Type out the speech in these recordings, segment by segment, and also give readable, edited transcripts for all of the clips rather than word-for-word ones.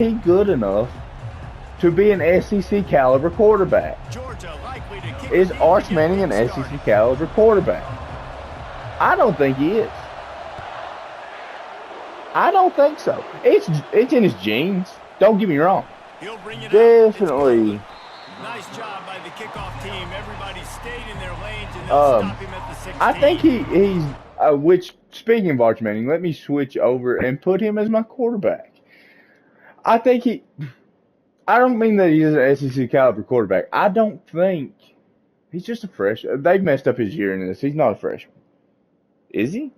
he good enough to be an SEC caliber quarterback? Is Arch Manning an SEC caliber quarterback? I don't think he is. I don't think so. It's in his genes. Don't get me wrong. Definitely. Nice job by the kickoff team. Everybody stayed in their lanes and they'll stop him at the 16. I think he's which, speaking of Arch Manning, let me switch over and put him as my quarterback. I don't mean that he's an SEC caliber quarterback. I don't think he's just a freshman. They've messed up his year in this. He's not a freshman. Is he?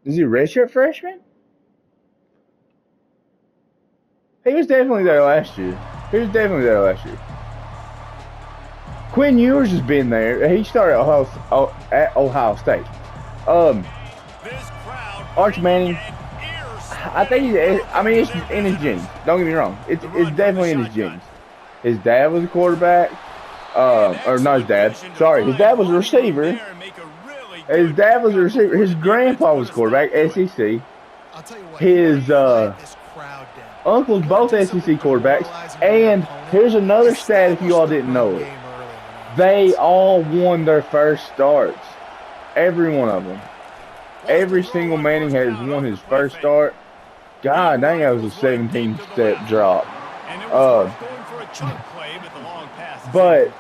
Is he a redshirt freshman? He was definitely there last year. Quinn Ewers has been there. He started at Ohio State. Arch Manning, I think it's in his genes. Don't get me wrong. It's definitely in his genes. His dad was a quarterback. Or not his dad. Sorry, his dad was a receiver. His grandpa was quarterback, SEC. His uncles both SEC quarterbacks. And here's another stat if you all didn't know it. They all won their first starts. Every one of them. Every single Manning has won his first start. God dang, that was a 17-step drop. But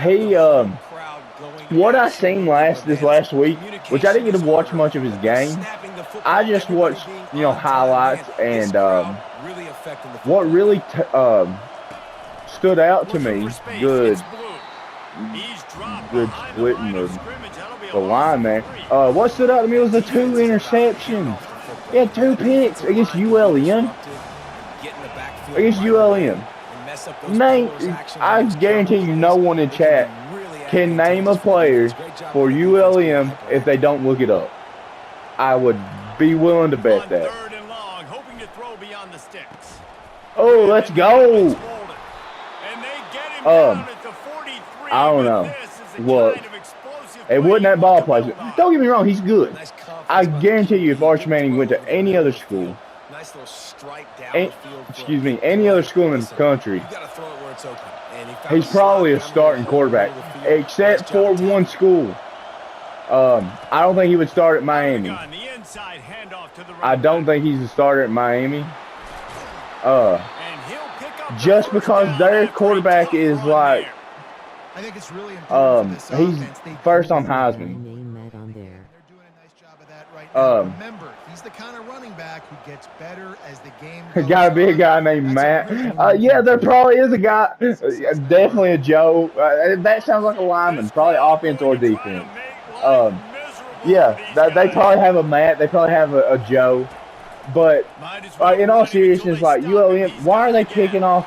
he, what I seen this last week, which I didn't get to watch much of his game. I just watched, highlights, and what really stood out to me, good splitting the line there. What stood out to me was the 2 interceptions. He had 2 picks against ULM. I guarantee you no one in chat can name a player for ULM if they don't look it up. I would be willing to bet that. Oh, let's go. I don't know. Look, it wasn't that ball placement. Don't get me wrong, he's good. I guarantee you if Arch Manning went to any other school, any other school in the country, he's probably a starting quarterback, except for one school. I don't think he would start at Miami. I don't think he's a starter at Miami. Just because their quarterback is like, he's first on Heisman. Remember, he's the kind of running back who gets better as the game goes on. Gotta be a guy named Matt. Yeah, there probably is a guy. Definitely a Joe. That sounds like a lineman, probably offense or defense. Yeah, they probably have a Matt. They probably have a Joe. But in all seriousness, like ULM, why are they kicking off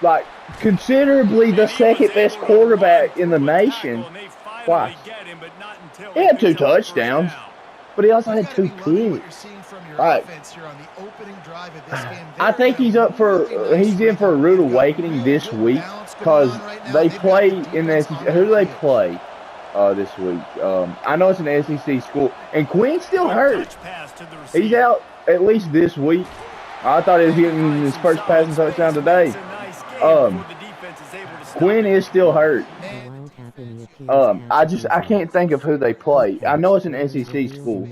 like considerably the second best quarterback in the nation? Why? He had 2 touchdowns, but he also had 2 picks. Right. I think he's in for a rude awakening this week because they play in the SEC. Who do they play this week? I know it's an SEC school, and Quinn's still hurt. He's out at least this week. I thought he was getting his first passing touchdown today. Quinn is still hurt. I can't think of who they play. I know it's an SEC school.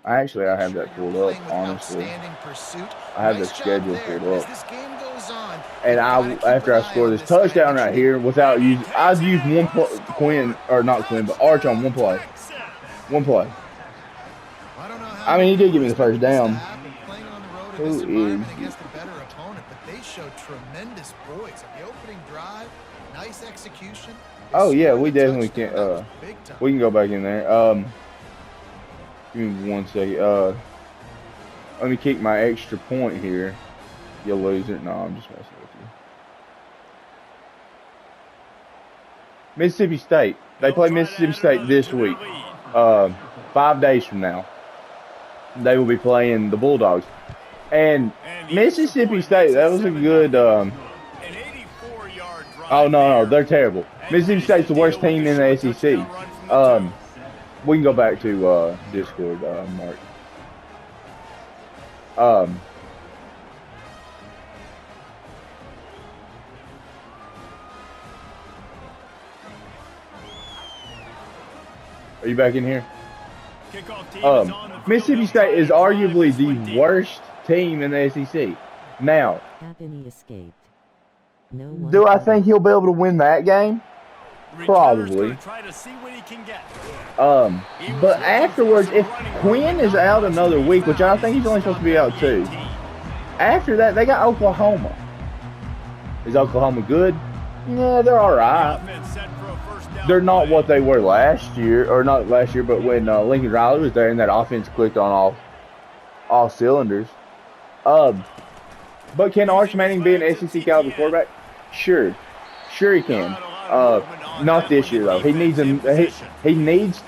I have that pulled up, honestly. I have the schedule pulled up. And after I score this touchdown right here, I've used Arch on one play. I mean, he did give me the first down. Who is? They showed tremendous poise on the opening drive. Nice execution. Oh yeah, we definitely can. We can go back in there. Give me 1 second. Let me kick my extra point here. You'll lose it. No, I'm just messing with you. Mississippi State. They play Mississippi State this week. 5 days from now, they will be playing the Bulldogs. And Mississippi State, that was a good. Oh no, they're terrible. Mississippi State's the worst team in the SEC. We can go back to Discord, Mark. Um, Are you back in here? Mississippi State is arguably the worst team in the SEC. Now, do I think he'll be able to win that game? Probably. But afterwards, if Quinn is out another week, which I think he's only supposed to be out 2, after that, they got Oklahoma. Is Oklahoma good? Yeah, they're all right. They're not what they were last year, or not last year, but when Lincoln Riley was there and that offense clicked on all cylinders. But can Arch Manning be an SEC caliber quarterback? Sure he can. Not this year though. He needs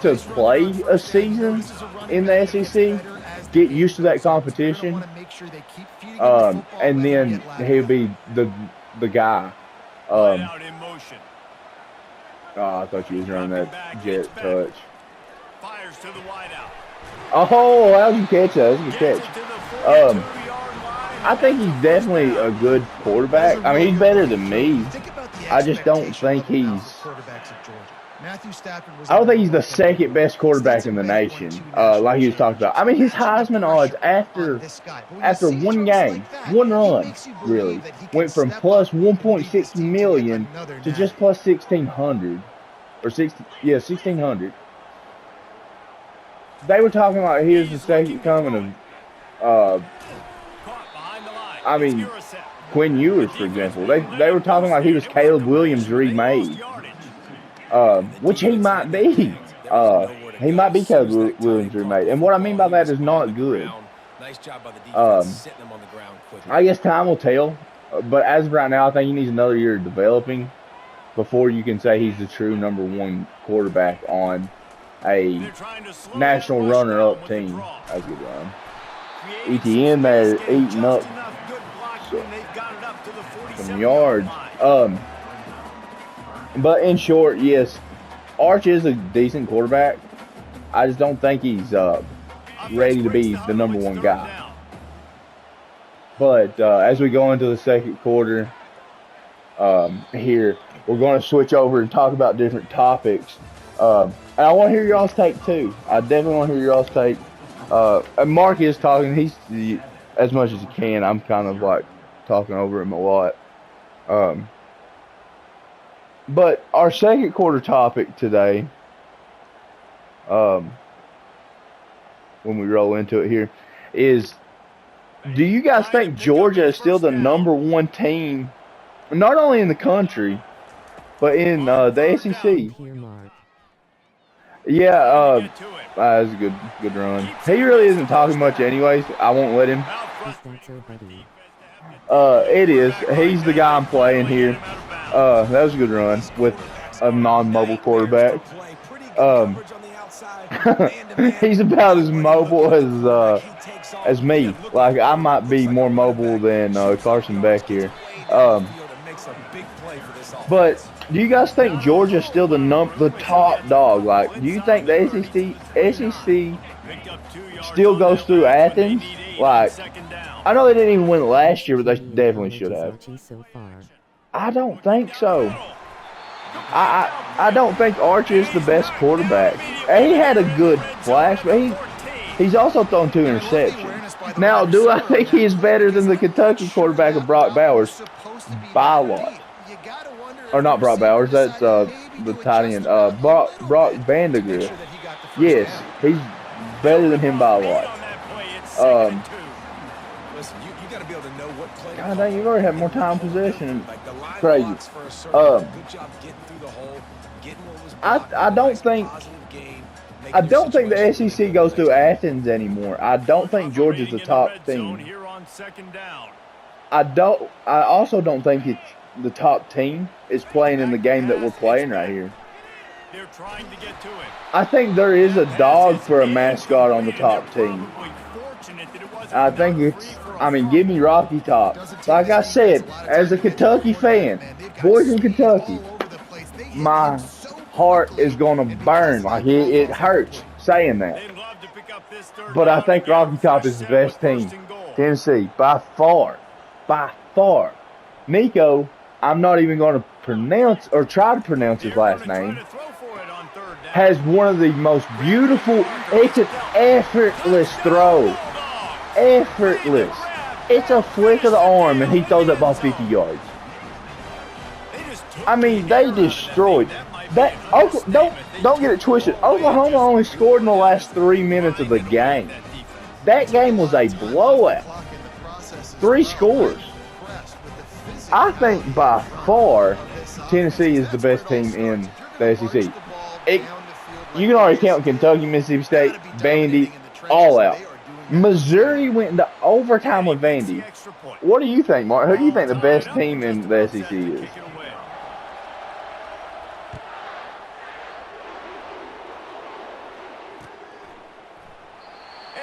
to play a season in the SEC, get used to that competition, and then he'll be the guy. I thought you was running that jet touch. Oh, how'd you catch that? That's a good catch. I think he's definitely a good quarterback. I mean, he's better than me. I just don't think he's. I don't think he's the second best quarterback in the nation, like he was talking about. I mean, his Heisman odds after one game, one run, really, went from plus 1.6 million to just plus 1,600, or 1,600. They were talking about he was the second coming of, I mean, Quinn Ewers, for example. They were talking like he was Caleb Williams remade. Which he might be. He might be Caleb Williams remade. And what I mean by that is not good. I guess time will tell. But as of right now, I think he needs another year of developing before you can say he's the true #1 quarterback on a national runner-up team. That was a good run. ETN there eating up some yards. But in short, yes, Arch is a decent quarterback. I just don't think he's ready to be the #1 guy. But as we go into the second quarter here, we're going to switch over and talk about different topics. And I want to hear y'all's take too. I definitely want to hear y'all's take. And Mark is talking. He's as much as he can. I'm kind of like talking over him a lot. But our second quarter topic today, when we roll into it here, is do you guys think Georgia is still the #1 team, not only in the country, but in the SEC? Yeah, that's a good run. He really isn't talking much anyways. I won't let him. It is. He's the guy I'm playing here. That was a good run with a non-mobile quarterback. He's about as mobile as me. Like, I might be more mobile than Carson Beck here. But do you guys think Georgia's still the top dog? Like, do you think the SEC still goes through Athens? Like, I know they didn't even win it last year, but they definitely should have. I don't think so. I don't think Arch is the best quarterback. He had a good flash, but he's also thrown 2 interceptions. Now, do I think he's better than the Kentucky quarterback of Brock Bowers? By a lot. Or not Brock Bowers, that's the tight end. Brock Vandagriff. Yes, he's better than him by a lot. God dang, you've already had more time possession. Crazy. I don't think the SEC goes through Athens anymore. I don't think Georgia's the top team. I also don't think the top team is playing in the game that we're playing right here. I think there is a dog for a mascot on the top team. I think give me Rocky Top. Like I said, as a Kentucky fan, boys in Kentucky, my heart is going to burn. Like, it hurts saying that. But I think Rocky Top is the best team Tennessee, by far. Nico, I'm not even going to pronounce or try to pronounce his last name, has one of the most beautiful, it's an effortless throw. Effortless. It's a flick of the arm, and he throws that ball 50 yards. I mean, they destroyed. That. Don't get it twisted. Oklahoma only scored in the last 3 minutes of the game. That game was a blowout. 3 scores. I think by far Tennessee is the best team in the SEC. You can already count Kentucky, Mississippi State, Vandy, all out. Missouri went into overtime with Vandy. What do you think, Mark? Who do you think the best team in the SEC is?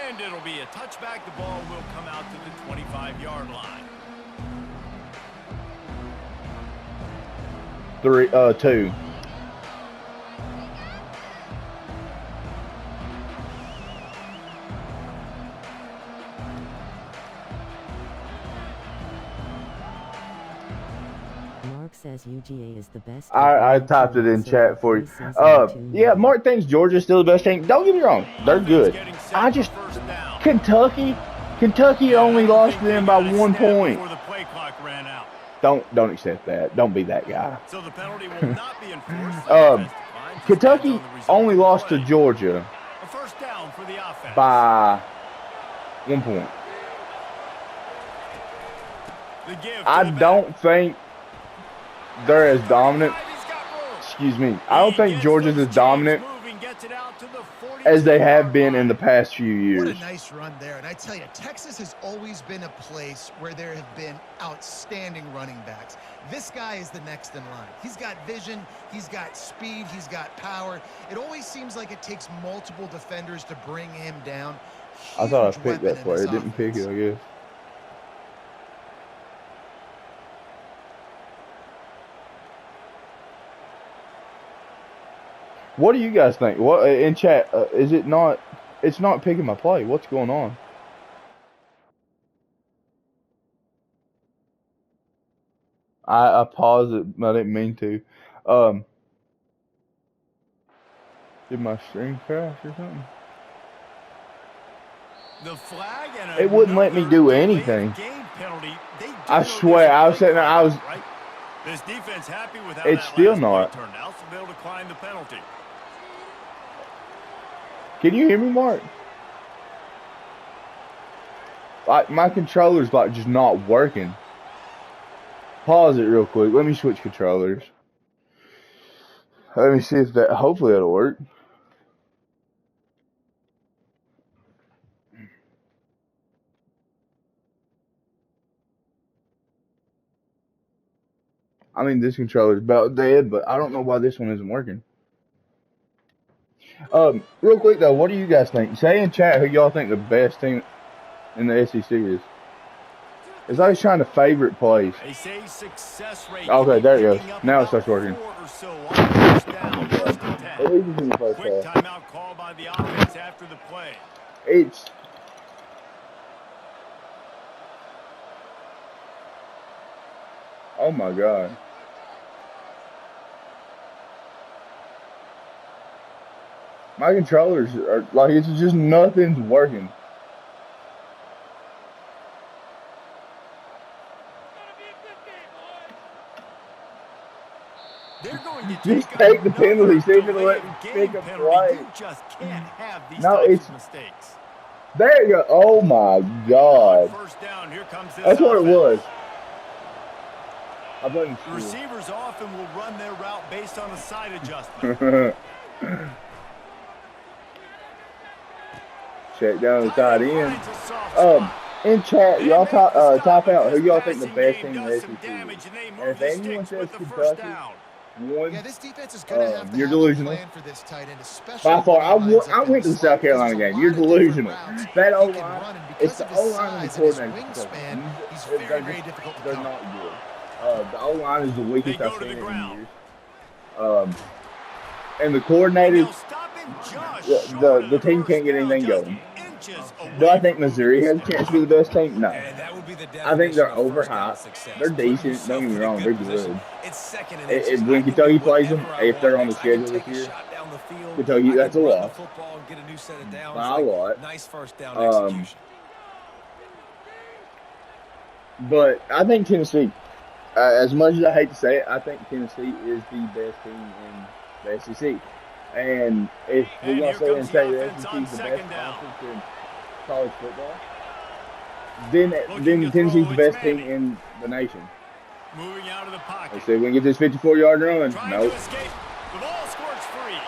And it'll be a touchback. The ball will come out to the 25-yard line. 2. Mark says UGA is the best. I typed it in chat for you. Yeah, Mark thinks Georgia's still the best team. Don't get me wrong, they're good. Kentucky only lost to them by 1 point. Don't accept that. Don't be that guy. So the penalty will not be enforced. Kentucky only lost to Georgia a first down for the offense by 1 point. I don't think they're as dominant. Excuse me. I don't think Georgia's as dominant as they have been in the past few years. What a nice run there. And I tell you, Texas has always been a place where there have been outstanding running backs. This guy is the next in line. He's got vision, he's got speed, he's got power. It always seems like it takes multiple defenders to bring him down. I thought I picked that play. It didn't pick it, I guess. What do you guys think? What in chat? Is it not? It's not picking my play. What's going on? I paused it. I didn't mean to. Did my stream crash or something? The flag and it wouldn't let me do anything. I swear, I was sitting there. I was. This defense happy with how it's still not. Turned out, so they'll decline the penalty. Can you hear me, Mark? Like my controller's like just not working. Pause it real quick. Let me switch controllers. Let me see if that. Hopefully that'll work. I mean, this controller's about dead, but I don't know why this one isn't working. Real quick though, what do you guys think? Say in chat who y'all think the best team in the SEC is. It's always trying to favorite place. Okay, there it goes. Now it starts working. Quick timeout call by the offense after the play. It's oh my God. My controllers are like, it's just nothing's working. Just take the penalty. See if it'll let me pick a play. No, it's mistakes. There you go. Oh my God. That's what it was. I blame the receivers often will run their route based on a side adjustment. Check down the tight end. In chat, y'all top out who y'all think the best team in the SEC is. And if anyone says Kentucky, yeah, this defense is gonna have to you're delusional. For this tight end, especially by far, I went to the South Carolina game. You're delusional. That O-line, it's the O-line and the coordinator. They're not good. The O-line is the weakest I've seen in years. And the coordinators, the team can't get anything going. Do I think Missouri has a chance to be the best team? No. I think they're overhyped. They're decent. Don't get me wrong. They're good. When Kentucky plays them, if they're on the schedule this year, Kentucky, that's a loss. By a lot. But I think Tennessee, as much as I hate to say it, I think Tennessee is the best team in the SEC. And if we're going to say and say the SEC is the best conference in college football, then Tennessee's the best team in the nation. Moving out of the pocket. Let's see if we can get this 54-yard run. Nope. The ball squirts free.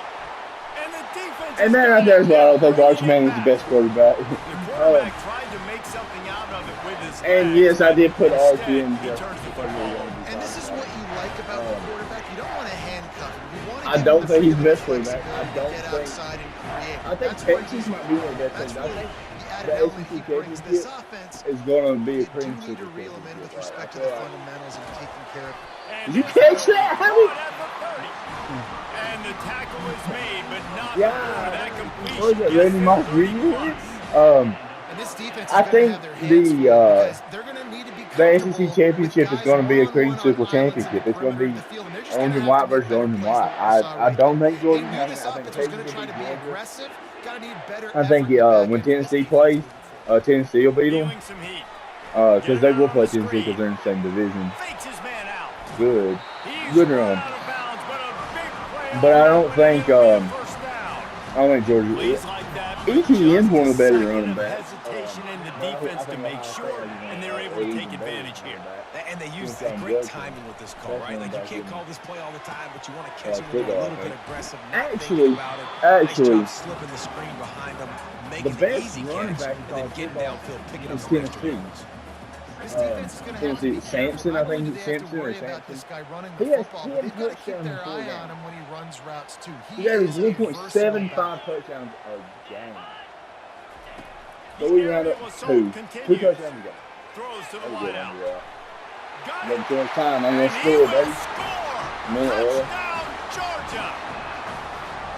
And the defense and that right there is why I don't think Archie Manning is the best quarterback. The quarterback tried to make something out of it with his and yes, I did put Archie in just and this is what you like about the quarterback. You don't want to handcuff him. You want to I don't think he's the best quarterback. I think That's Texas might be one of the best teams. I think the SEC championship is going to be a creamsicle. With respect to the fundamentals and taking care of. Did you catch that? And the tackle was made, but not yeah. that completion. What was it, Randy Moss Jr.? I think the SEC championship is going to be a creamsicle championship. It's going to be orange and white versus orange and white. I don't think Georgia. I think Texas will beat Georgia. I think when Tennessee plays, Tennessee will beat them. Because they will play Tennessee because they're in the same division. Good run. But I don't think Georgia. ETN's one of the better running backs. Defense to make sure, and they're able to take advantage here. And they use great timing with this call, right? Like, you can't call this play all the time, but you want to catch him with a little bit aggressive. Actually, slipping the screen behind them, the best running back is Tennessee. Tennessee, Sampson, I think it's Sampson or Sampson. He has 10 touchdowns in 4 games. He averages 1.75 touchdowns a game. So we round up 2 touchdowns a game. Throws to the wideout. Getting too much time. I'm going to score, baby. Georgia.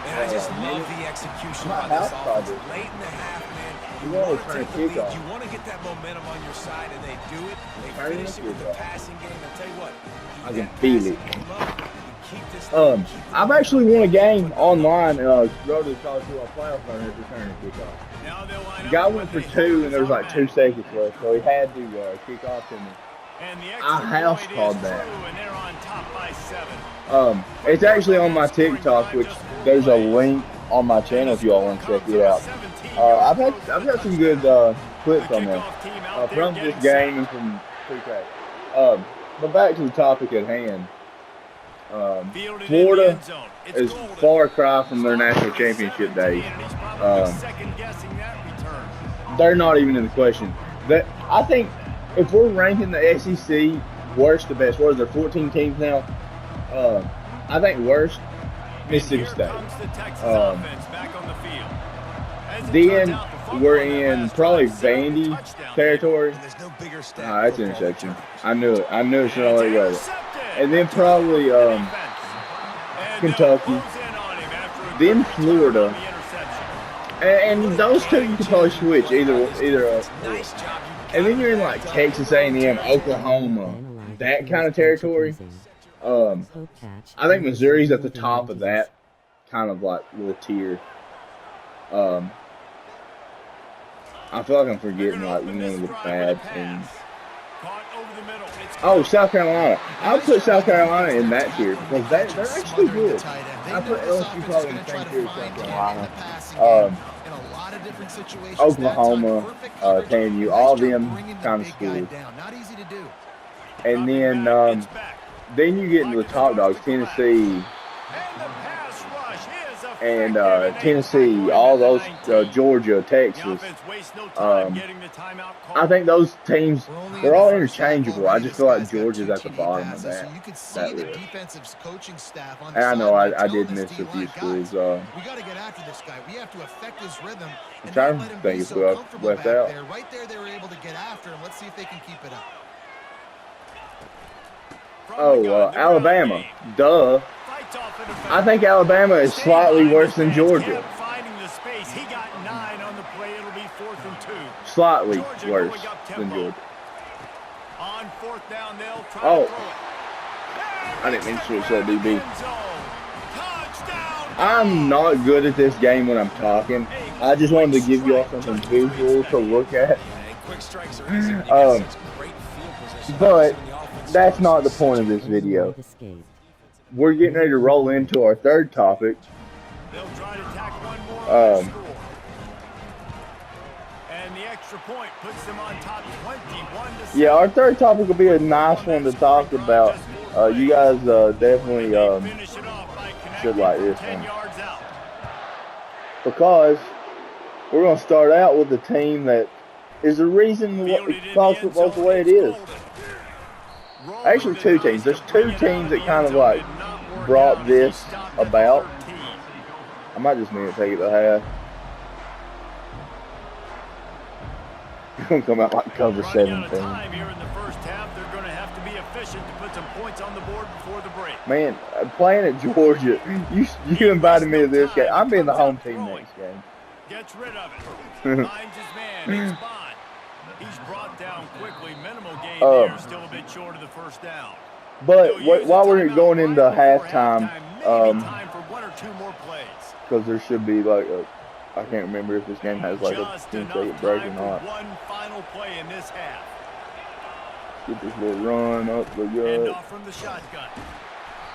And I just love the execution on this offense. Late in the half, man. You want to turn a kick off. You want to get that momentum on your side, and they do it. They finish it with the passing game. And tell you what, I can feel it. I've actually won a game online. Go to the college football playoff tournament returning kickoff. The guy went for 2, and there was like 2 seconds left, so he had to kick off to me. I house called that. It's actually on my TikTok, which there's a link on my channel if you all want to check it out. I've got some good clips on there from this game and from pre-crack. But back to the topic at hand. Florida is far cry from their national championship days. They're not even in the question. I think if we're ranking the SEC worst to best, what is there, 14 teams now? I think worst, Mississippi State. Then we're in probably Vandy territory. That's an interception. I knew it. I knew it, so I let it go. And then probably Kentucky. Then Florida. And those 2 you could probably switch either. And then you're in like Texas A&M, Oklahoma, that kind of territory. I think Missouri's at the top of that kind of like little tier. I feel like I'm forgetting like one of the bad teams. Oh, South Carolina. I would put South Carolina in that tier because they're actually good. I put LSU probably in the same tier as South Carolina. Oklahoma, KU, all of them kind of schools. And then you get into the top dogs, Tennessee and Tennessee, all those, Georgia, Texas. I think those teams, they're all interchangeable. I just feel like Georgia's at the bottom of that list. And I know I did miss a few schools. I'm trying to think if we left out. Right there, they were able to get after him. Let's see if they can keep it up. Alabama. Duh. I think Alabama is slightly worse than Georgia. slightly worse than Georgia. On 4th down, they'll try Oh, to throw it. I didn't mean to switch that, DB. I'm not good at this game when I'm talking. I just wanted to give you all something visual to look at. But that's not the point of this video. We're getting ready to roll into our third topic. They'll try to tack one more and the extra point puts them on top 21-7. Yeah, our third topic will be a nice one to talk about. You guys definitely should like this one. Because we're going to start out with a team that is the reason college football's the way it is. Actually, two teams. There's two teams that kind of like brought this about. I might just need to take it to half. You're going to come out like cover 17. Man, playing at Georgia, you invited me to this game. I'm being the home team next game. Gets rid of it. Finds his man. It's Bond. He's brought down quickly. Minimal gain there. Still a bit short of the first down. But while we're going into halftime, time for one or two more plays. Because there should be like a, I can't remember if this game has like a 10-second break or not. One final play in this half. Get this little run up the gut. Off from the shotgun.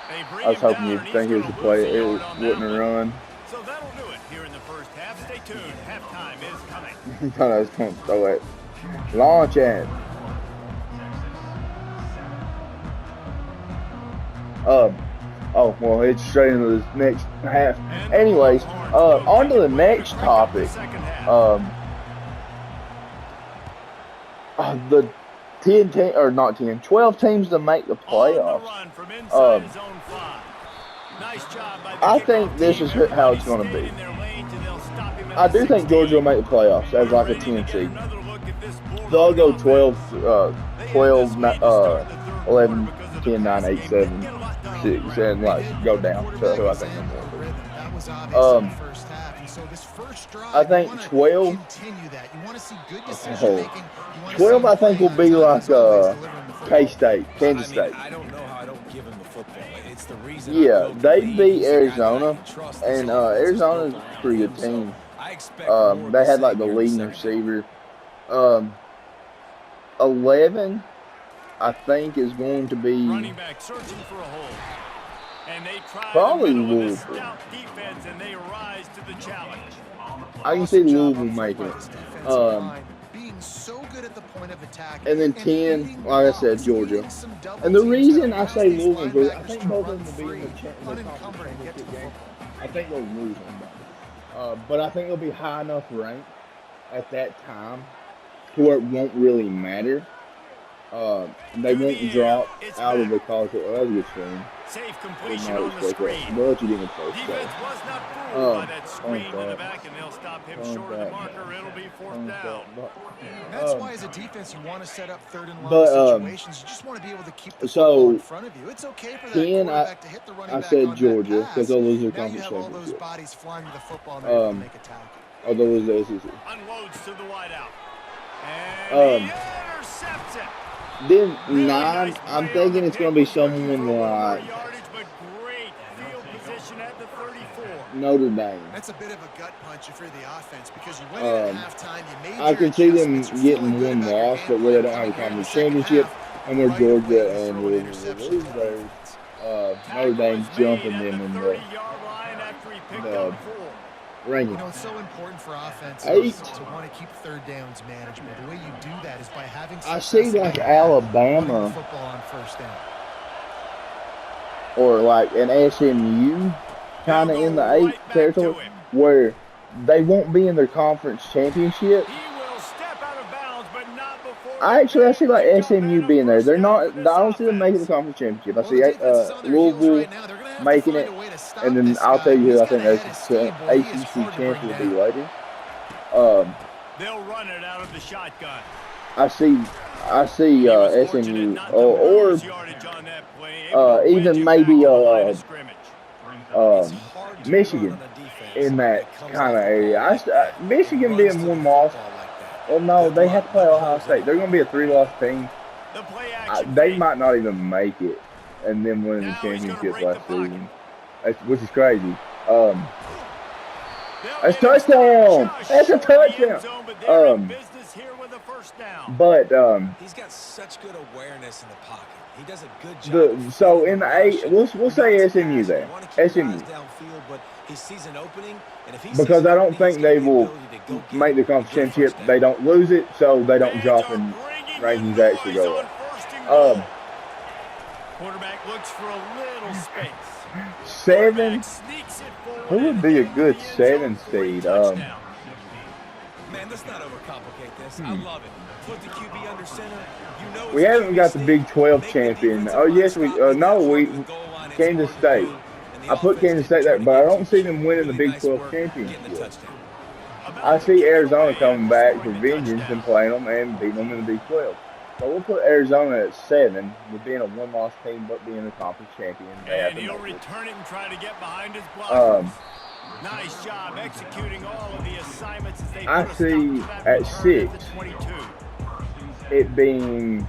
I was hoping you'd think it was a play. It wasn't a run. So that'll do it here in the first half. Stay tuned. Halftime is coming. I thought I was going to throw it. Launch it. Oh, well, it's straight into the next half. Anyways, on to the next topic. The 12 teams to make the playoffs. I think this is how it's going to be. I do think Georgia will make the playoffs as like a 10 seed. They'll go 12, 11, 10, 9, 8, 7, 6, and like go down to who I think they'll be. I think 12. 12, I think will be like K-State, Kansas State. I don't know how I don't give them the football. It's the reason. Yeah, they beat Arizona, and Arizona's a pretty good team. They had like the leading receiver. 11, I think, is going to be running back searching for a hole. And they try probably to Louisville. Defense, and they rise to the challenge. I can see Louisville making it. So good at the point of attack. And then 10, like I said, Georgia. And the reason I say Louisville is I think both of them will be in the championship game. I think they'll lose them, but I think they'll be high enough ranked at that time to where it won't really matter. They won't drop out of the college. Oh, that was a good screen. Safe completion on the screen. But you didn't post Defense was not fooled by that screen in the back, and they'll stop him short of the marker. It'll be 4th down. That's why, as a defense, you want to set up 3rd and long situations. You just want to be able to keep the football in front of you. It's okay for that quarterback to hit the running back. I said Georgia because they'll lose their conference championship. Now you have all those championship. bodies flying to the football and they make a tackle. Oh, they'll lose the SEC. Unloads to the wideout. And he intercepts it. Then 9, I'm thinking it's going to be someone like Notre Dame. That's a bit of a gut punch if you're the offense because you went in at halftime. You made I can see them getting one loss, but where they don't have a conference championship, and where Georgia and Louisville, Notre Dame jumping them in the ranking. You know, it's so important for offense to want to keep 3rd downs manageable. The way you do that is by having. I see like Alabama football on 1st down, or like an SMU, kind of in the 8 territory, where they won't be in their conference championship. I see like SMU being there. They're not. I don't see them making the conference championship. I see Louisville making it, and then I'll tell you who I think the ACC champ will be later. They'll run it out of the shotgun. I see SMU or even maybe Michigan in that kind of area. Michigan being one loss, Well, no, they have to play Ohio State. They're going to be a 3-loss team. They might not even make it, and then win the championship last season, which is crazy. That's touchdown. That's a touchdown. But he's got such good awareness in the pocket. He does a good job. So in the we'll say SMU there. SMU. Because I don't think they will make the conference championship. They don't lose it, so they don't drop in rankings actually go up. Quarterback looks for a little space. 7. Who would be a good 7 seed? Man, let's not overcomplicate this. I love it. Put the QB under center. You know we haven't got the Big 12 champion. Oh yes, we Kansas State. I put Kansas State there, but I don't see them winning the Big 12 championship. I see Arizona coming back for vengeance and playing them and beating them in the Big 12. So we'll put Arizona at 7, with being a 1-loss team but being a conference champion. And he'll return it and try to get behind his blockers. Nice job executing all of the assignments as they I see at 6 it being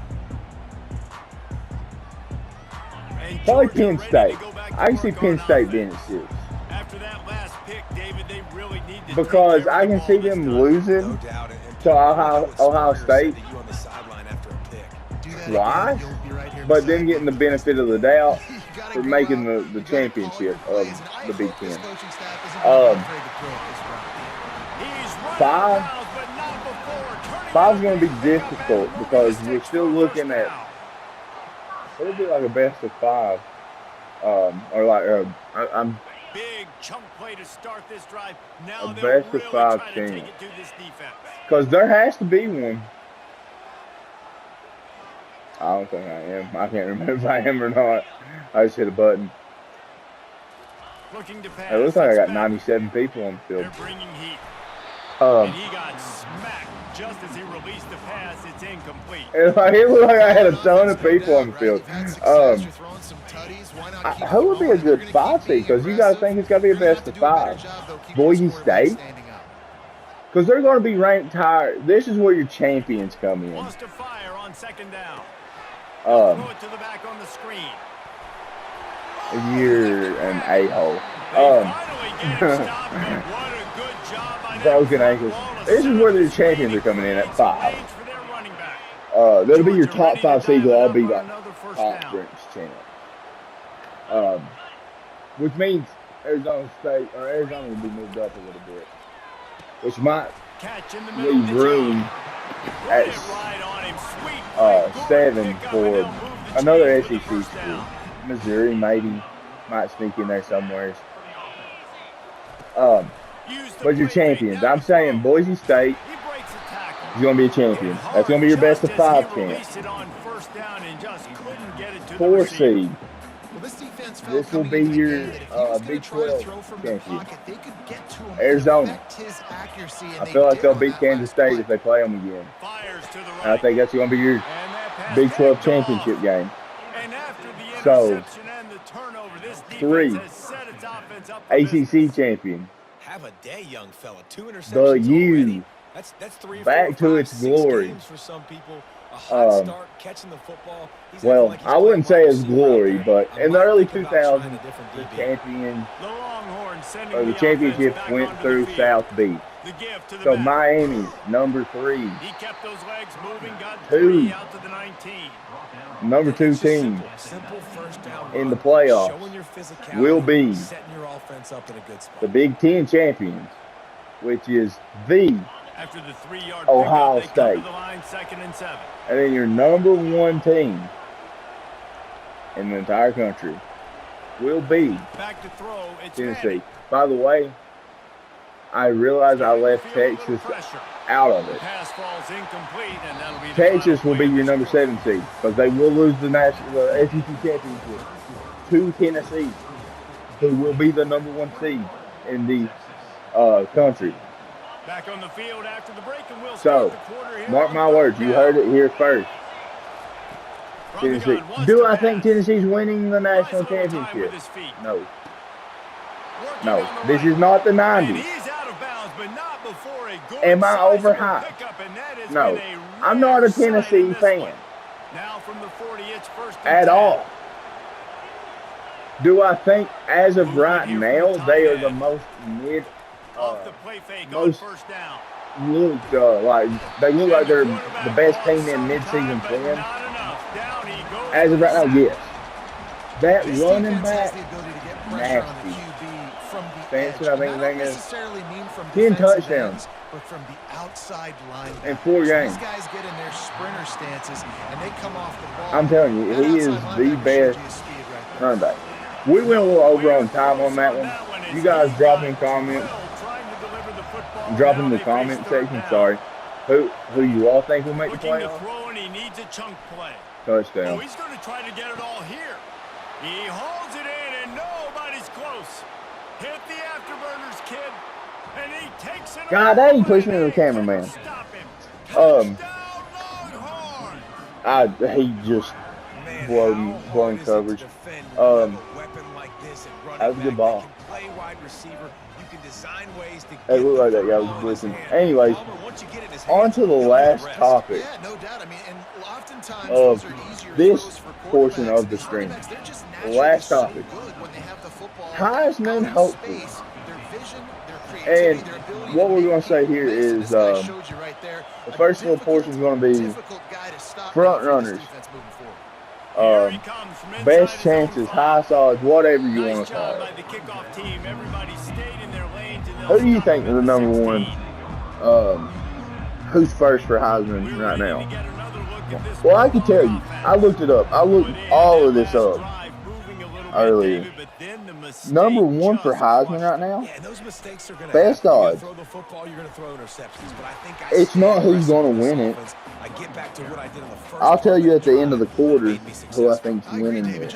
probably Penn State. I can see Penn State being at 6. After that last pick, David, they really need to because I can see them losing to Ohio State. Why? But then getting the benefit of the doubt for making the championship of the Big Ten. 5 is going to be difficult because we're still looking at it'll be like a best of 5, or like I'm big chunk play to start this drive. Now a best of 5 team because there has to be one. I don't think I am. I can't remember if I am or not. I just hit a button. It looks like I got 97 people on the field. They're bringing heat. And he got smacked just as he released the pass. It's incomplete. It looked like I had a ton of people on the field. Who would be a good 5 seed? Because you got to think it's got to be a best of 5. Boise State? Because they're going to be ranked higher. This is where your champions come in. Wants to fire on 2nd down. Throw it to the back on the screen. You're an a-hole. Broken ankles. This is where the champions are coming in at 5. That'll be your top 5 seeds will all be like conference champ. Which means Arizona State or Arizona will be moved up a little bit, which might leave room at 7 for another SEC school. Missouri maybe might sneak in there somewhere. But your champions, I'm saying Boise State is going to be a champion. That's going to be your best of 5 champ. 4 seed. This will be your Big 12 champion. Arizona. I feel like they'll beat Kansas State if they play them again. And I think that's going to be your Big 12 championship game. So, 3, ACC champion. Have a day, young fella. 2 interceptions the U. That's 3 or 4 back to its glory. For some people. A hot start, catching the football. Well, I wouldn't say it's glory, but in the early 2000s, the champion or the championship went through South Beach. So Miami's number 3. He kept those legs moving, got 2. out to the 19. Number 2 team in the playoffs will be the Big Ten champions, which is the After the 3-yard Ohio pickup, State. the line, 2nd and 7. And then your number 1 team in the entire country will be Back to throw, it's Tennessee. ready. By the way, I realized I left Texas out of it. Pass falls incomplete, and that'll be the Texas final will be play. your number 7 seed because they will lose the SEC championship to Tennessee, who will be the number 1 seed in the country. Back on the field after the break, and we'll So, start the quarter here mark on my words, you heard it here first. From the Tennessee. gun, wants Do to I think pass. Tennessee's winning the national Tries a little time championship? with his feet. No. Working No. on the This right. is not the And 90s. he's out of bounds, but not Am I overhyped? No. I'm not a Tennessee fan at all. Do I think, as of right now, they are the most like they look like they're the best team in mid-season play? As of right now, yes. That running back, nasty. Fancy, I think that is 10 touchdowns. But from the outside line in 4 games. These guys get in their sprinter stances and they come off the ball. I'm telling you, he is the best running back. We went a little over on time on that one. You guys drop in comments. Drop in the comment section. Sorry, who you all think will make the playoff? Touchdown. Oh, he's going to try to get it all here. He holds it in and nobody's close. Hit the afterburners, kid. And he takes it. God, that ain't pushing into the camera, man. He just blowing coverage. That was a good ball. It looked like that guy was blitzing. Anyways, on to the last topic of this portion of the stream. The last topic. Heisman hopeful. And what we're going to say here is the first little portion is going to be front runners. Best chances, highest odds, whatever you want to call it. Who do you think is the number one? Who's first for Heisman right now? Well, I can tell you. I looked it up. I looked all of this up earlier. Number one for Heisman right now, best odds. It's not who's going to win it. I'll tell you at the end of the quarter who I think is winning it.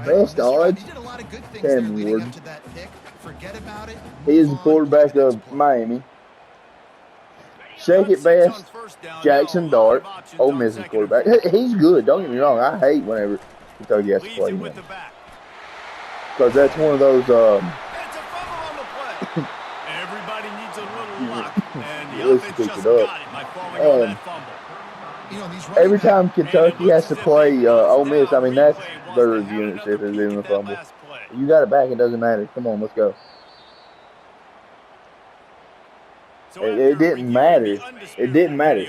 Best odds, Cam Ward. He is the quarterback of Miami. Second best, Jackson Dart, Ole Miss's quarterback. He's good, don't get me wrong. I hate whenever Kentucky has to play him. Because that's one of those, everybody needs a little luck, and the offense just got it by falling on that fumble. Every time Kentucky has to play Ole Miss, I mean, that's their unit if it's in the fumble. You got it back, it doesn't matter. Come on, let's go. It didn't matter. It didn't matter.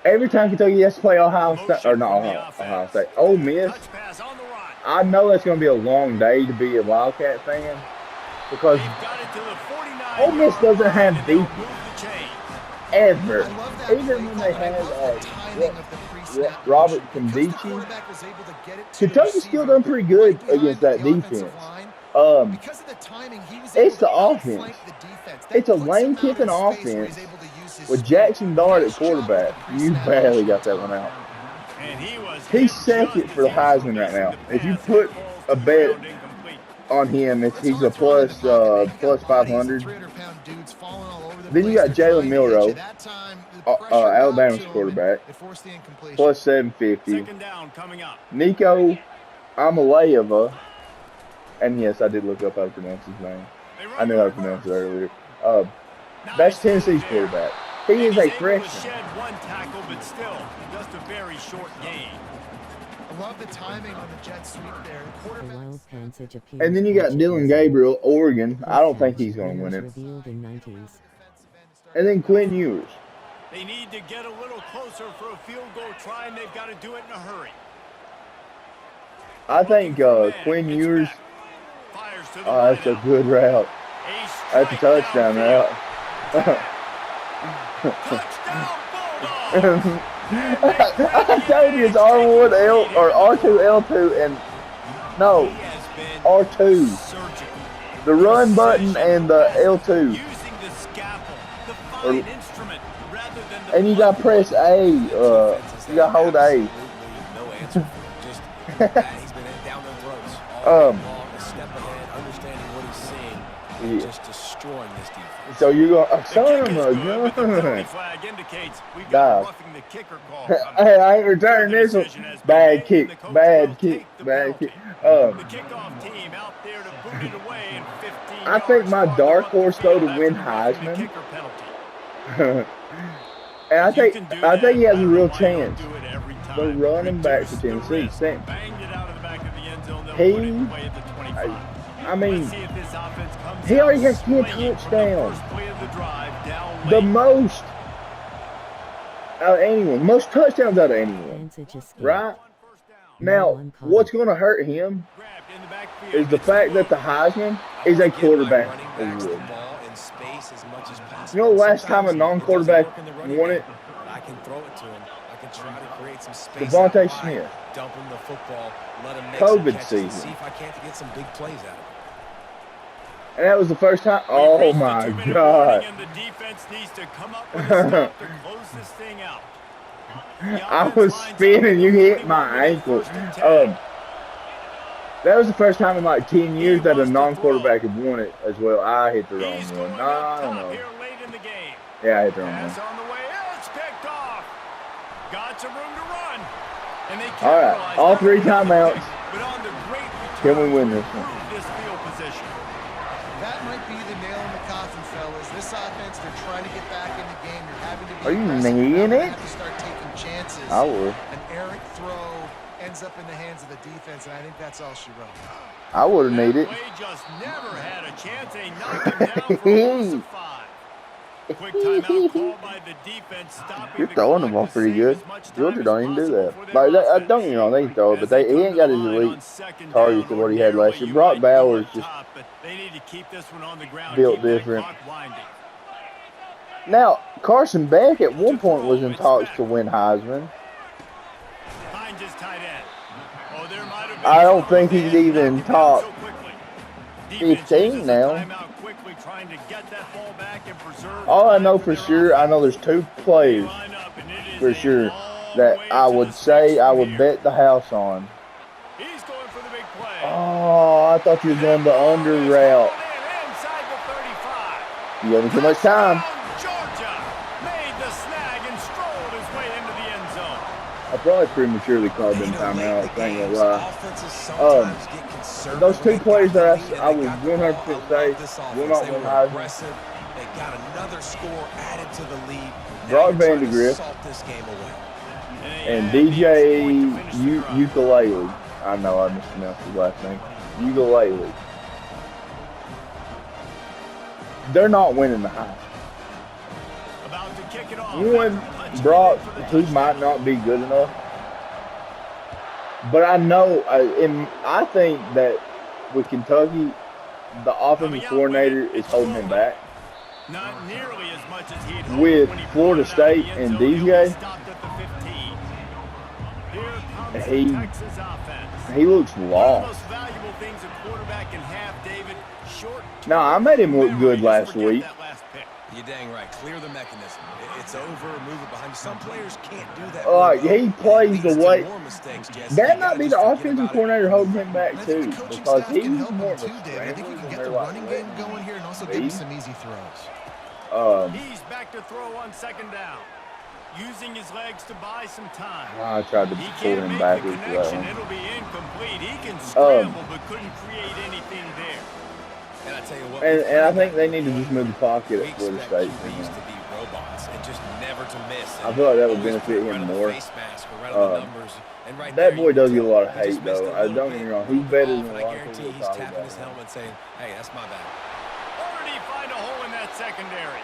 Every time Kentucky has to play Ohio State, or not Ohio State, Ole Miss, I know that's going to be a long day to be a Wildcat fan because Ole Miss doesn't have defense ever. Even when they had Robert Nkemdiche, Kentucky still done pretty good against that defense. It's the offense. It's a lane kicking offense with Jackson Dart at quarterback. You barely got that one out. He's second for the Heisman right now. If you put a bet on him, he's a plus 500. Then you got Jalen Milroe, Alabama's quarterback, plus 750. Nico Amaleyeva. And yes, I did look up how to pronounce his name. I knew how to pronounce it earlier. That's Tennessee's quarterback. He is a freshman. Shed one tackle, but still, just a very short game. I love the timing on the jet sweep there. And then you got Dylan Gabriel, Oregon. I don't think he's going to win it. And then Quinn Ewers. They need to get a little closer for a field goal try, and they've got to do it in a hurry. I think Quinn Ewers. Oh, that's a good route. That's a touchdown route. I told you it's R1, L, or R2, L2, and no, R2. The run button and the L2. And you got to press A. You got to hold A. Just destroying this defense. So you go, son of a gun. Dog. Hey, I ain't returning this one. Bad kick, bad kick, bad kick. I think my dark horse though to win Heisman. And I think he has a real chance. The running back for Tennessee, Sam. I mean, he already has 10 touchdowns. The most out of anyone. Most touchdowns out of anyone. Right? Now, what's going to hurt him is the fact that the Heisman is a quarterback award. You know the last time a non-quarterback won it? I can throw it to him. I can try to create some space. Devontae Smith. Dump him the football. Let him make COVID season. See if I can't get some big plays out of him. And that was the first time. Oh my God. I was spinning. You hit my ankle. That was the first time in like 10 years that a non-quarterback had won it as well. I hit the wrong one. No, I don't know. Yeah, I hit the wrong one. All right, all 3 timeouts. Can we win this one? That might be the nail in the coffin, fellas. This offense, they're trying to get back in the game. You're having to be Are you needing it? have to start taking chances. I would. An errant throw ends up in the hands of the defense, and I think that's all she wrote. I would have needed it. Just never had a chance. They knocked him down for a 5. Quick timeout called by the defense, stopping You're throwing the ball pretty good. Georgia don't even do that. Like, don't get me wrong, they can throw it, but he ain't got his elite targets to what he had last year. Brock Bowers just built different. Now, Carson Beck at one point was in talks to win Heisman. I don't think he's even top 15 now. All I know for sure, I know there's 2 players for sure that I would say I would bet the house on. Oh, I thought you were going the under route. You having too much time. I probably prematurely called them timeouts, I ain't gonna lie. Those 2 players that I would 100% say will not win Heisman. They got another score added to the lead. Brock Vandagriff and DJ Ukulele. I know I mispronounced his last name. Ukulele. They're not winning the Heisman. One, Brock, who might not be good enough. But I know, I think that with Kentucky, the offensive coordinator is holding him back. Not nearly as much as he'd with Florida State and DJ, he looks lost. Now, I made him look good last week. You're dang right. Clear the mechanism. It's over. Move it behind. Some players can't do that. He plays the way. That might be the offensive coordinator holding him back too, because he's more of a scrambler. I think you can get the running game going here and also give you some easy throws. He's back to throw on 2nd down, using his legs to buy some time. I tried to pull him backwards for that one. It'll be incomplete. He can scramble, but couldn't create anything there. And I tell you what, and I think they need to just move the pocket at Florida State. I feel like that would benefit him more. That boy does get a lot of hate, though. Don't get me wrong. He's better than a lot of people talk about him. Hey, that's my bad. Already find a hole in that secondary.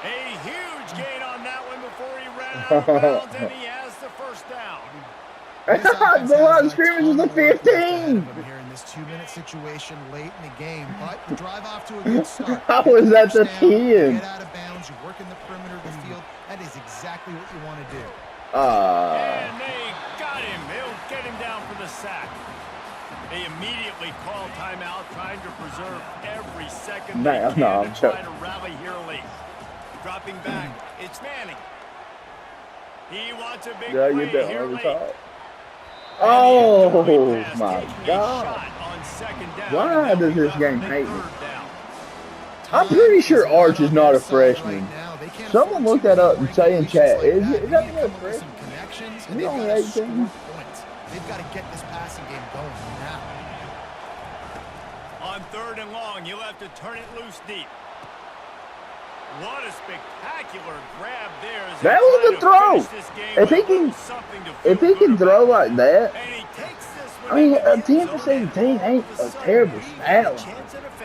A huge gain on that one before he ran out of bounds, and he has the 1st down. The line of scrimmage is a 15. Here in this 2-minute situation late in the game, but the drive off to a good start. How was that the 10? Get out of bounds, you work in the perimeter of the field. That is exactly what you want to do. And they got him. They'll get him down for the sack. They immediately call timeout, trying to preserve every second they can and try to rally here late. Dropping back, it's Manning. He wants a big play here late. Oh my God! Why does this game hate me? I'm pretty sure Arch is not a freshman. Someone look that up and say in chat. Is that a freshman? He's only 18. They've got to get this passing game going now. On 3rd and long, you'll have to turn it loose deep. What a spectacular grab there. That was a throw. If he can throw like that, I mean, a 10-17 ain't a terrible stat line.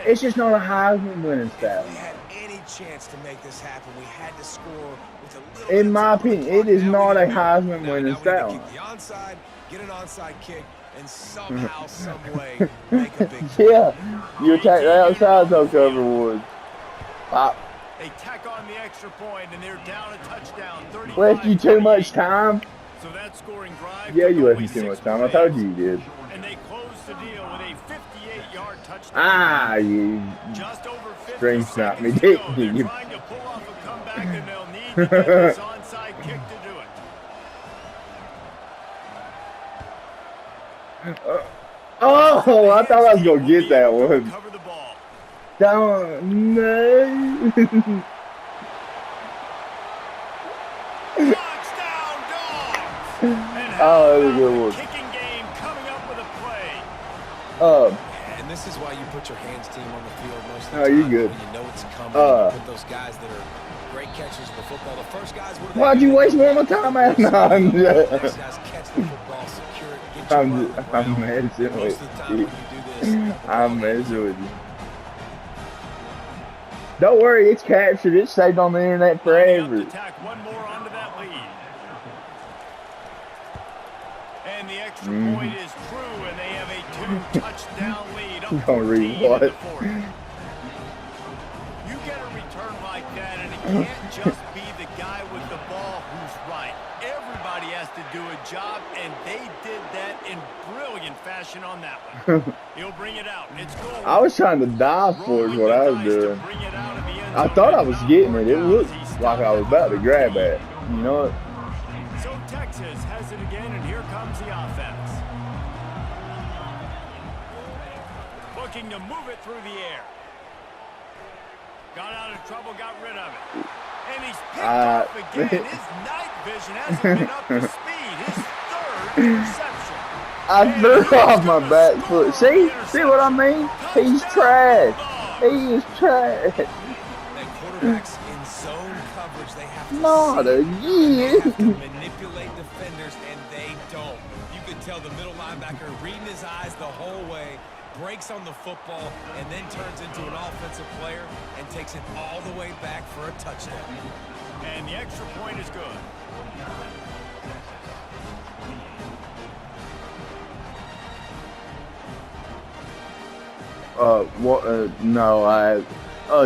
It's just not a Heisman winning stat line. If we had any chance to make this happen, we had to score with a little. In my opinion, it is not a Heisman winning stat line. The onside, get an onside kick, and somehow, some way, make a big. Yeah, you attack the outside, so cover Woods. Pop. They tack on the extra point, and they're down a touchdown. Left you too much time. So that scoring drive. Yeah, you left me too much time. I told you did. And they closed the deal with a 58-yard touchdown. Ah, you just over 50 string snap me, seconds to didn't go. you? They're trying to pull off a comeback, and they'll need to get this onside kick to do it. Oh, I thought I was gonna get that one. Cover the ball. Don't no. Touchdown, Dogs! Oh, that was a good one. Kicking game coming up with a play. And this is why you put your hands team on the field most of the Oh, time. you good. When you know it's coming. You put those guys that are great catchers of the football. The first guys. Why'd you waste more of my time, man? No, I'm just. Next guys catch the football, secure it, get I'm messing most with of the time when you. you do this. I'm messing with you. Don't worry, it's captured. It's saved on the internet forever. Tack one more onto that lead. And the extra point is true, and they have a 2-touchdown lead. Up Don't read 14 what? in the fourth. You get a return like that, and it can't just be the guy with the ball who's right. Everybody has to do a job, and they did that in brilliant fashion on that one. He'll bring it out. It's goal. I was trying to dive for is what I was doing. I thought I was getting it. It looked like I was about to grab it. You know what? So Texas has it again, and here comes the offense. Looking to move it through the air. Got out of trouble, got rid of it. And he's picked off again. His night vision hasn't been up to speed. His 3rd interception. I threw off my back foot. See what I mean? He's trash. He is trash. That quarterbacks in zone coverage, they have to Not again. They have to manipulate defenders, and they don't. You can tell the middle linebacker reading his eyes the whole way, breaks on the football, and then turns into an offensive player and takes it all the way back for a touchdown. And the extra point is good. No,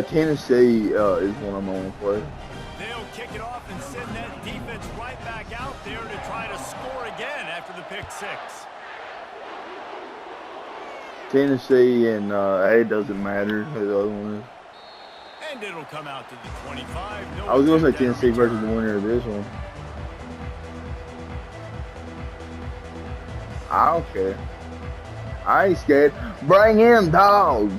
Tennessee is one I'm on for. They'll kick it off and send that defense right back out there to try to score again after the pick 6. Tennessee and it doesn't matter who the other one is. And it'll come out to the 25. No, I was gonna say Tennessee versus the winner of this one. I don't care. I ain't scared. Bring in Dogs.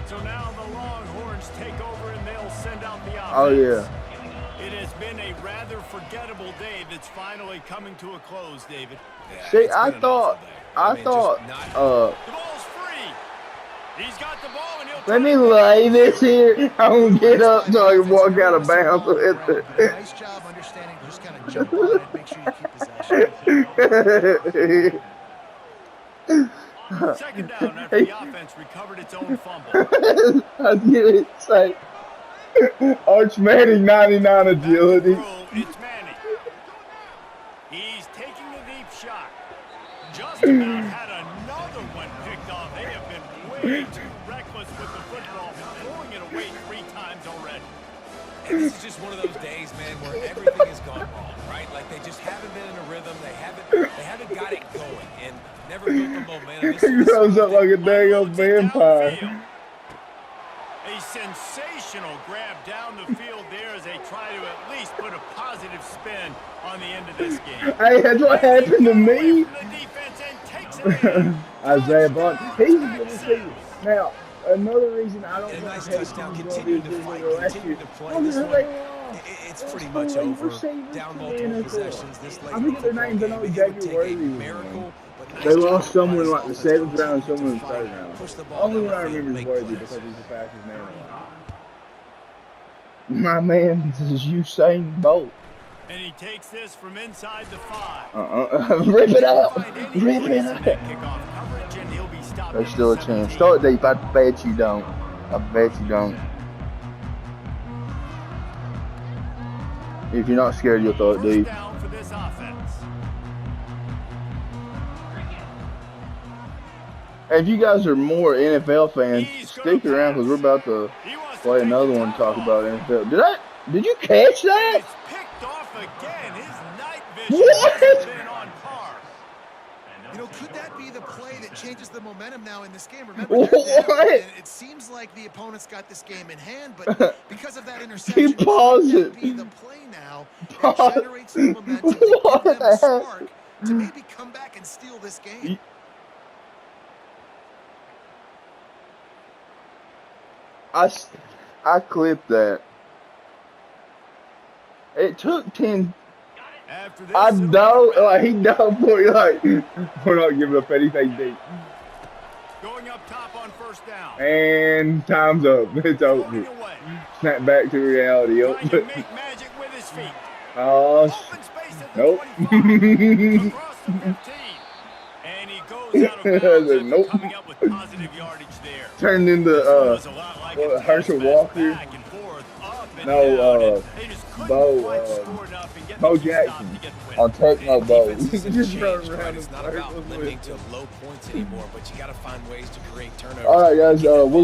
So now the Longhorns take over and they'll send out the offense. Oh yeah. It has been a rather forgettable day that's finally coming to a close, David. Yeah, See, I thought The ball's free. He's got the ball and he'll let me lay this here. I'm gonna get up so I can walk out of bounds with it. Nice job understanding to just kind of jump on it, make sure you keep possession. Second down after the offense recovered its own fumble. I was gonna say Arch Manning 99 agility. It's Manning. He's taking the deep shot. Just about had another one picked off. They have been way too reckless with the football, throwing it away 3 times already. And this is just one of those days, man, where everything has gone wrong, right? Like they just haven't been in a rhythm. They haven't got it going and never built the momentum. He rose up like a dang old vampire. A sensational grab down the field there as they try to at least put a positive spin on the end of this game. Hey, that's what happened to me. The defense and takes it in. Isaiah Bond. He's a good receiver. Now, another reason I don't think nice Tennessee touchdown, is continuing going to to fight, be last continuing year. to play. This one, it's pretty much over. Down multiple possessions. This late I think their names. I know exactly where he was. Miracle. They lost someone in like the 7th round, someone in the 3rd round. Only one I remember is Worthy because he's the fastest man alive. My man, this is Usain Bolt. And he takes this from inside the 5. Rip it up! Rip it up! There's still a chance. Start deep. I bet you don't. I bet you don't. If you're not scared, you'll throw it deep. If you guys are more NFL fans, stick around because we're about to play another one and talk about NFL. Did you catch that? It's picked off again. His night vision has been on par. You know, could that be the play that changes the momentum now in this game? Remember, it seems like the opponents got this game in hand, but because of that interception, he paused it. Be the play now that generates the momentum to give them a spark to maybe come back and steal this game. I clipped that. It took 10. I know, like he dove for you. Like we're not giving up anything deep. Going up top on 1st down. And time's up. It's over. Snap back to reality. Trying to make magic with his feet. Oh, nope. Across the 15. And he goes out of bounds after nope. coming up with positive yardage there. Turned into Herschel Walker. No, Bo Jackson on Techno Bo. Just run around. It's not about limiting to low points anymore, but you got to find ways to create turnovers. All right, guys. We're